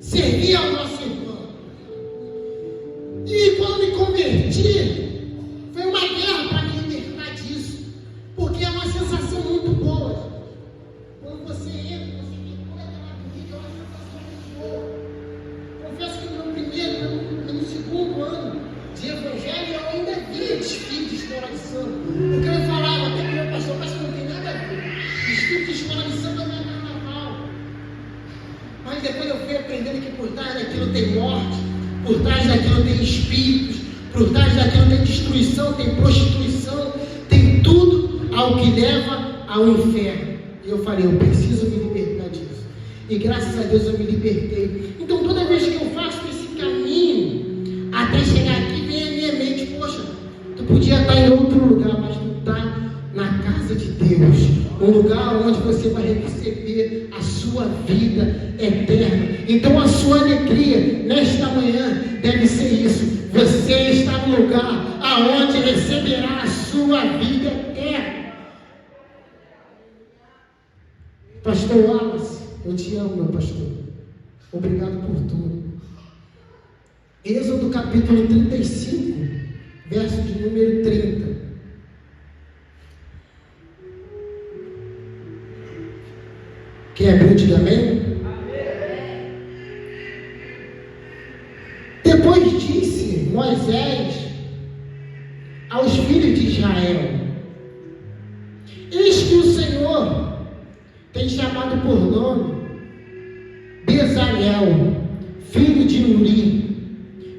servir ao nosso irmão. E quando me converti, foi uma guerra para me libertar disso, porque é uma sensação muito boa. Quando você entra, você mergulha naquela vida, é uma sensação muito boa. Confesso que no meu primeiro e no segundo ano de evangelho, eu ainda via desfile de escola de samba. Porque eu falava até que meu pastor, mas não tem nada a ver. Desfile de escola de samba não é carnaval. Mas depois eu fui aprendendo que por trás daquilo tem morte, por trás daquilo tem espíritos, por trás daquilo tem destruição, tem prostituição, tem tudo ao que leva ao inferno. E eu falei, eu preciso me libertar disso. E graças a Deus eu me libertei. Então toda vez que eu faço esse caminho, até chegar aqui, vem a minha mente, poxa, tu podia estar em outro lugar, mas tu está na casa de Deus. Um lugar onde você vai receber a sua vida eterna. Então a sua alegria nesta manhã deve ser isso. Você está no lugar aonde receberá a sua vida eterna. Pastor Wallace, eu te amo, meu pastor. Obrigado por tudo. Êxodo capítulo 35, verso de número 30. Quem abriu, diga amém? Depois disse Moisés aos filhos de Israel: eis que o Senhor tem chamado por nome Bezalel, filho de Uri,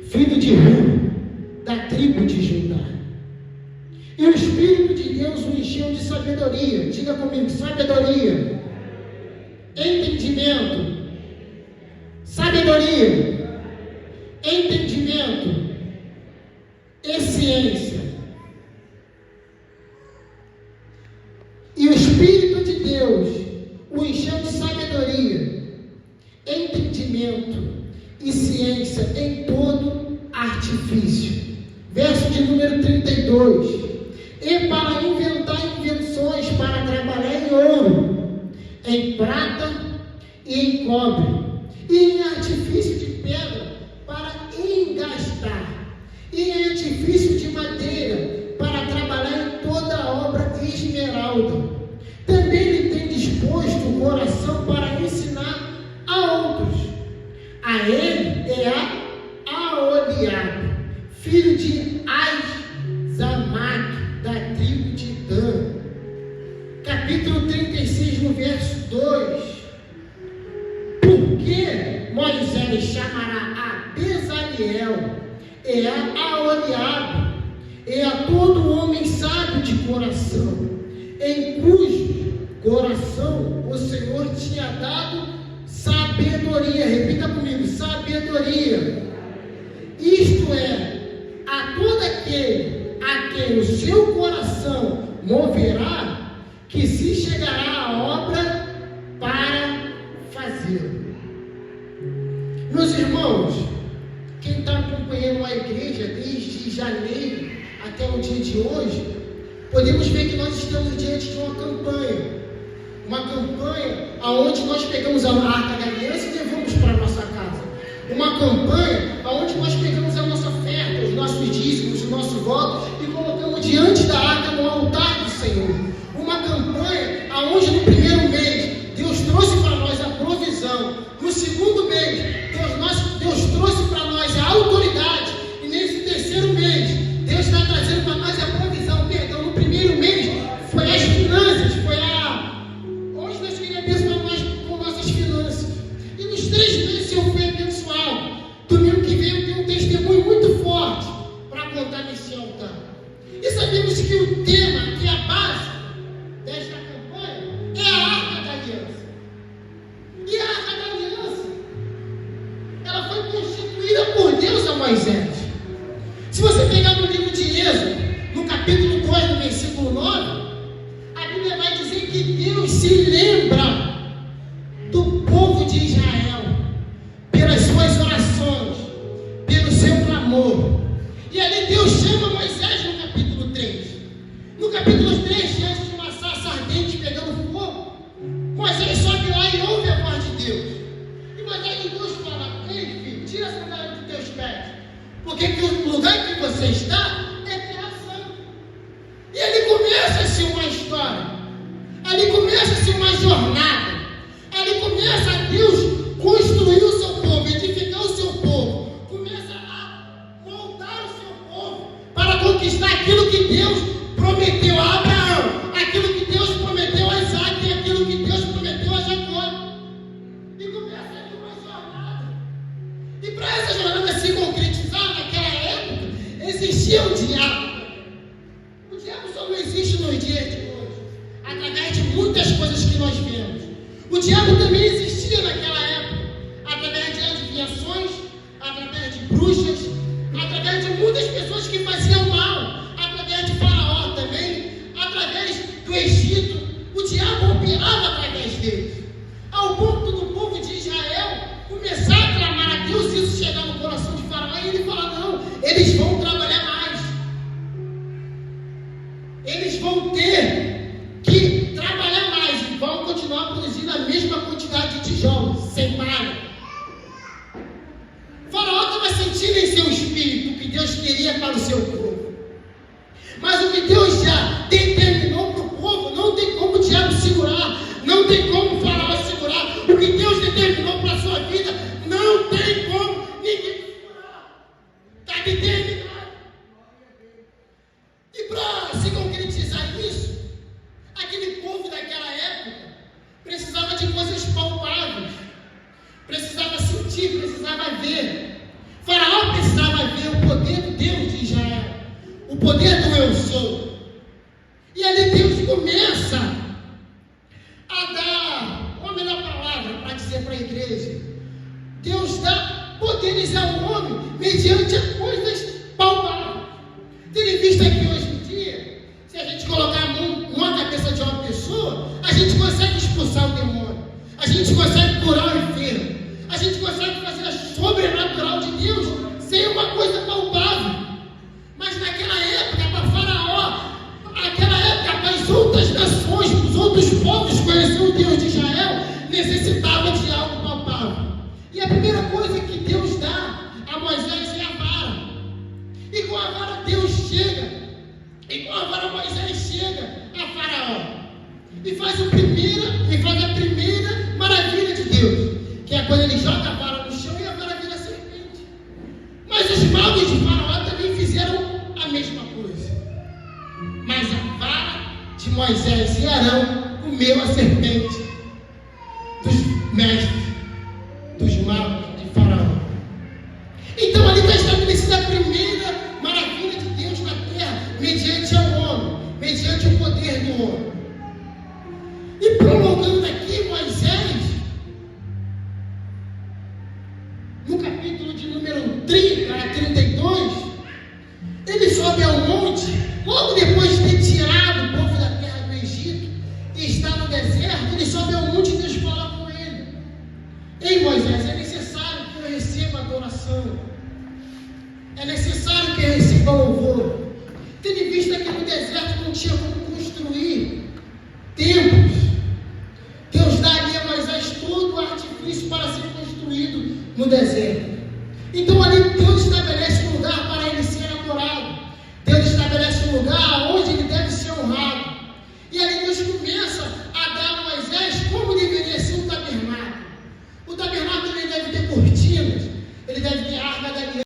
filho de Ru, da tribo de Judá. E o Espírito de Deus o encheu de sabedoria. Diga comigo, sabedoria. Entendimento. Sabedoria. Entendimento. E ciência. E o Espírito de Deus o encheu de sabedoria, entendimento e ciência em todo artifício. Verso de número 32. E para inventar invenções, para trabalhar em ouro, em prata e em cobre, e em artifício de pedra, para engastar, e em artifício de madeira, para trabalhar em toda obra esmeralda. Também lhe tem disposto o coração para ensinar a outros. A ele é Aholiabe, filho de Azamaque, da tribo de Dan. Capítulo 36, no verso 2. Porque Moisés chamará a Bezaleel e a Aholiabe e a todo homem sábio de coração, em cujo coração o Senhor tinha dado sabedoria. Repita comigo, sabedoria. Isto é, a todo aquele a quem o seu coração moverá, que se chegará à obra para fazê-lo. Meus irmãos, quem está acompanhando a igreja desde janeiro até o dia de hoje, podemos ver que nós estamos diante de uma campanha onde nós pegamos a Arca da Aliança e levamos para a nossa casa. Uma campanha onde nós pegamos a nossa oferta, os nossos dízimos, o nosso voto e colocamos diante da Arca no altar do Senhor. Uma campanha onde no primeiro mês Deus trouxe para nós a provisão, no segundo mês Deus trouxe para nós a autoridade, e nesse terceiro mês Deus está trazendo para nós a provisão. Perdão, no primeiro mês foi as finanças, onde Deus queria abençoar nós com nossas finanças, e nos 3 meses eu fui abençoado. Domingo que vem eu tenho um testemunho muito forte para contar nesse altar. E sabemos que o tema, que é a base desta campanha, é a Arca da Aliança. E a Arca da Aliança, ela foi constituída por Deus a Moisés. Se você pegar no livro de Êxodo, no capítulo 2, no versículo 9, a Bíblia vai dizer que Deus se lembra do povo de Israel pelas suas orações, pelo seu clamor. E ali Deus chama Moisés no capítulo 3. No capítulo 3, diante de uma sarça ardente pegando fogo, Moisés sobe lá e ouve a voz de Deus. E Moisés e Deus fala: a sandália dos teus pés. Porque que o lugar que você está é terra santa. E ali começa-se uma história. Ali começa-se uma jornada. Ali começa a Deus construir o seu povo, edificar o seu povo. Começa a moldar o seu povo para conquistar aquilo que Deus prometeu a Abraão, aquilo que Deus prometeu a Isaac e aquilo que Deus prometeu a Jacó. E começa ali uma jornada. E para essa jornada se concretizar, naquela época, existia o diabo. O diabo só não existe nos dias de hoje, através de muitas coisas que nós vemos. O diabo também existia naquela época, através de adivinhações, através de bruxas, através de muitas pessoas que faziam mal, através de Faraó também, através do Egito. O diabo operava através deles, ao ponto do povo de Israel começar a clamar a Deus, e isso chegar no coração de Faraó, e ele fala: não, eles vão trabalhar mais, eles vão ter que trabalhar mais e vão continuar produzindo a mesma quantidade de tijolos, sem palha. Faraó estava sentindo em seu espírito o que Deus queria para o seu povo, mas o que Deus já determinou para o povo, não tem como o diabo segurar, não tem como o Faraó segurar. O que Deus determinou para a sua vida, não tem como ninguém segurar, está determinado. E para se concretizar isso, aquele povo daquela época precisava de coisas palpáveis, precisava sentir, precisava ver. Faraó precisava ver o poder do Deus de Israel, o poder do eu sou. E ali Deus começa a dar, uma melhor palavra para dizer para a igreja, Deus dá poderes ao homem mediante as coisas palpáveis. Tendo em vista que hoje em dia, se a gente colocar a mão numa cabeça de uma pessoa, a gente consegue expulsar o demônio, a gente consegue curar o enfermo, a gente consegue fazer a sobrenatural de Deus sem uma coisa palpável. Mas naquela época, para Faraó, naquela época, para as outras nações, os outros povos conhecer o Deus de Israel, necessitavam de algo palpável. E a primeira coisa que Deus dá a Moisés é a vara. E com a vara Deus chega, e com a vara Moisés chega a Faraó e faz a primeira maravilha de Deus, que é quando ele joga a vara no chão e a vara vira serpente. Mas os magos de Faraó também fizeram a mesma coisa, mas a vara de Moisés e Arão comeu a serpente dos mestres, dos magos de Faraó. Então ali está estabelecida a primeira maravilha de Deus na terra, mediante ao homem, mediante o poder do homem. E prolongando aqui, Moisés, no capítulo de número 30 a 32, ele sobe ao monte, logo depois de ter tirado o povo da terra do Egito, e está no deserto, ele sobe ao monte e Deus fala com ele: ei Moisés, é necessário que eu receba adoração, é necessário que eu receba louvor. Tendo em vista que no deserto não tinha como construir templos, Deus daria a Moisés todo o artifício para ser construído no deserto. Então ali Deus estabelece um lugar para ele ser adorado, Deus estabelece um lugar onde ele deve ser honrado. E ali Deus começa a